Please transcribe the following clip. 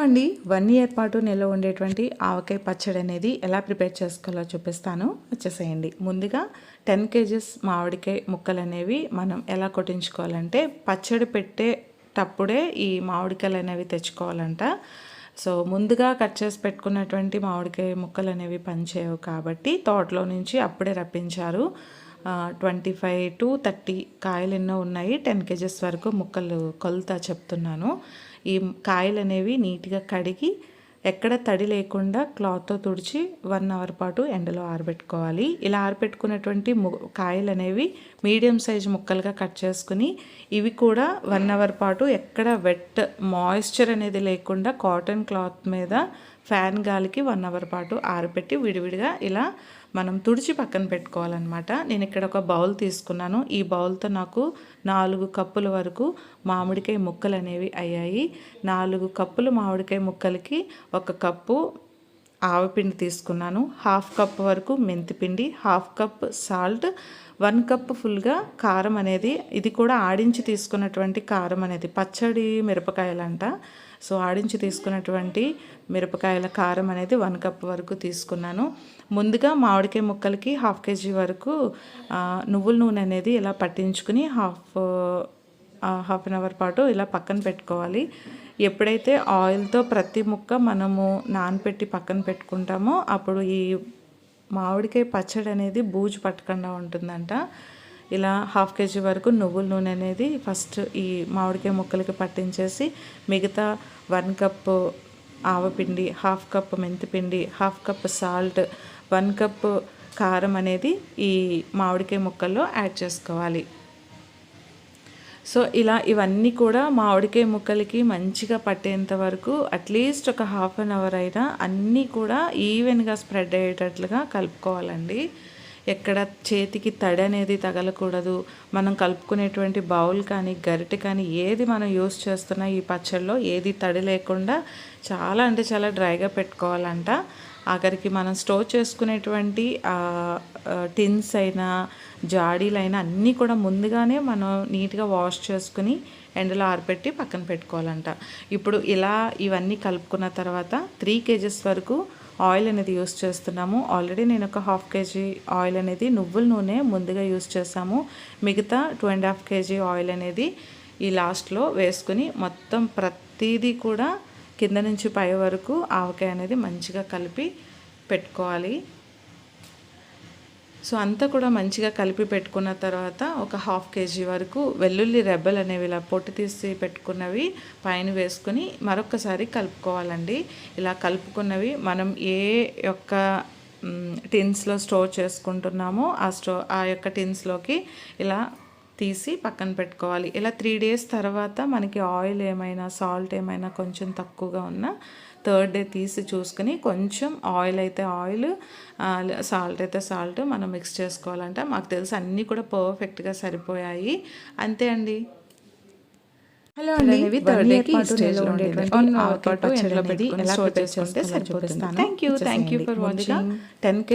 అండి 1 ఇయర్ పాటు నిల్వ ఉండేటువంటి ఆవకాయ పచ్చడి అనేది ఎలా ప్రిపేర్ చేసుకోవాలో చూపిస్తాను, వచ్చేసేయండి. ముందుగా 10 కేజెస్ మామిడికాయ ముక్కలు అనేవి మనం ఎలా కొట్టించుకోవాలంటే, పచ్చడి పెట్టేటప్పుడే ఈ మామిడికాయలు అనేవి తెచ్చుకోవాలంట. సో ముందుగా కట్ చేసి పెట్టుకున్నటువంటి మామిడికాయ ముక్కలు అనేవి పనిచేయవు కాబట్టి తోటలో నుంచి అప్పుడే రప్పించారు. 25 to 30 కాయలు ఎన్నో ఉన్నాయి. 10 కేజెస్ వరకు ముక్కలు కొలత చెప్తున్నాను. ఈ కాయలు అనేవి నీట్గా కడిగి ఎక్కడ తడి లేకుండా క్లాత్తో తుడిచి 1 అవర్ పాటు ఎండలో ఆరబెట్టుకోవాలి. ఇలా ఆరబెట్టుకున్నటువంటి కాయలు అనేవి మీడియం సైజ్ ముక్కలుగా కట్ చేసుకుని ఇవి కూడా 1 అవర్ పాటు ఎక్కడ వెట్ మాయిశ్చర్ అనేది లేకుండా కాటన్ క్లాత్ మీద ఫ్యాన్ గాలికి 1 అవర్ పాటు ఆరబెట్టి విడివిడిగా ఇలా మనం తుడిచి పక్కన పెట్టుకోవాలన్నమాట. నేను ఇక్కడ ఒక బౌల్ తీసుకున్నాను. ఈ బౌల్తో నాకు 4 కప్పుల వరకు మామిడికాయ ముక్కలు అనేవి అయ్యాయి. 4 కప్పులు మామిడికాయ ముక్కలకి 1 కప్పు ఆవపిండి తీసుకున్నాను. 1/2 కప్ వరకు మెంతిపిండి, 1/2 కప్ సాల్ట్, 1 కప్ ఫుల్గా కారం అనేది, ఇది కూడా ఆడించి తీసుకున్నటువంటి కారం అనేది, పచ్చడి మిరపకాయలంట. సో ఆడించి తీసుకున్నటువంటి మిరపకాయల కారం అనేది 1 కప్ వరకు తీసుకున్నాను. ముందుగా మామిడికాయ ముక్కలకి 1/2 కేజీ వరకు నువ్వుల నూనె అనేది ఇలా పట్టించుకుని హాఫ్ అన్ అవర్ పాటు ఇలా పక్కన పెట్టుకోవాలి. ఎప్పుడైతే ఆయిల్తో ప్రతి ముక్క మనము నానపెట్టి పక్కన పెట్టుకుంటామో అప్పుడు ఈ మామిడికాయ పచ్చడి అనేది బూజు పట్టకుండా ఉంటుందంట. ఇలా 1/2 కేజీ వరకు నువ్వుల నూనె అనేది ఫస్ట్ ఈ మామిడికాయ ముక్కలకి పట్టించేసి, మిగతా 1 కప్ ఆవపిండి, 1/2 కప్ మెంతిపిండి, 1/2 కప్ సాల్ట్, 1 కప్ కారం అనేది ఈ మామిడికాయ ముక్కల్లో యాడ్ చేసుకోవాలి. సో ఇలా ఇవన్నీ కూడా మామిడికాయ ముక్కలకి మంచిగా పట్టేంత వరకు అట్లీస్ట్ ఒక హాఫ్ అన్ అవర్ అయినా అన్నీ కూడా ఈవెన్గా స్ప్రెడ్ అయ్యేటట్లుగా కలుపుకోవాలండి. ఎక్కడ చేతికి తడి అనేది తగలకూడదు. మనం కలుపుకునేటువంటి బౌల్ కానీ గరిటె కానీ ఏది మనం యూస్ చేస్తున్న ఈ పచ్చళ్ళలో ఏది తడి లేకుండా చాలా అంటే చాలా డ్రైగా పెట్టుకోవాలంట. ఆఖరికి మనం స్టోర్ చేసుకునేటువంటి టిన్స్ అయినా జాడీలైనా అన్నీ కూడా ముందుగానే మనం నీట్గా వాష్ చేసుకుని ఎండలో ఆరబెట్టి పక్కన పెట్టుకోవాలంట. ఇప్పుడు ఇలా ఇవన్నీ కలుపుకున్న తర్వాత 3 కేజెస్ వరకు ఆయిల్ అనేది యూస్ చేస్తున్నాము. ఆల్రెడీ నేను ఒక 1/2 కేజీ ఆయిల్ అనేది నువ్వుల నూనె ముందుగా యూస్ చేసాము. మిగతా 2.5 కేజీ ఆయిల్ అనేది ఈ లాస్ట్లో వేసుకుని మొత్తం ప్రతిదీ కూడా కింద నుంచి పై వరకు ఆవకాయ అనేది మంచిగా కలిపి పెట్టుకోవాలి. సో అంతా కూడా మంచిగా కలిపి పెట్టుకున్న తర్వాత ఒక 1/2 కేజీ వరకు వెల్లుల్లి రెబ్బలు అనేవి ఇలా పొట్టు తీసి పెట్టుకున్నవి పైన వేసుకొని మరొకసారి కలుపుకోవాలండి. ఇలా కలుపుకున్నవి మనం ఏ యొక్క టిన్స్లో స్టోర్ చేసుకుంటున్నామో ఆ యొక్క టిన్స్లోకి ఇలా తీసి పక్కన పెట్టుకోవాలి. ఇలా 3 డేస్ తర్వాత మనకి ఆయిల్ ఏమైనా సాల్ట్ ఏమైనా కొంచెం తక్కువగా ఉన్నా 3rd డే తీసి చూసుకుని కొంచెం ఆయిల్ అయితే ఆయిల్, సాల్ట్ అయితే సాల్ట్ మనం మిక్స్ చేసుకోవాలంట. మాకు తెలిసి అన్నీ కూడా పర్ఫెక్ట్గా సరిపోయాయి. అంతే అండి. హలో అండి, 3rd డేకి ఈ స్టేజ్లో ఉండేటువంటి ఆవకాయ పచ్చడి అనేది ఎలా ప్రిపేర్ చేసుకుంటే సరిపోతుంది. Thank you for watching. 10 KG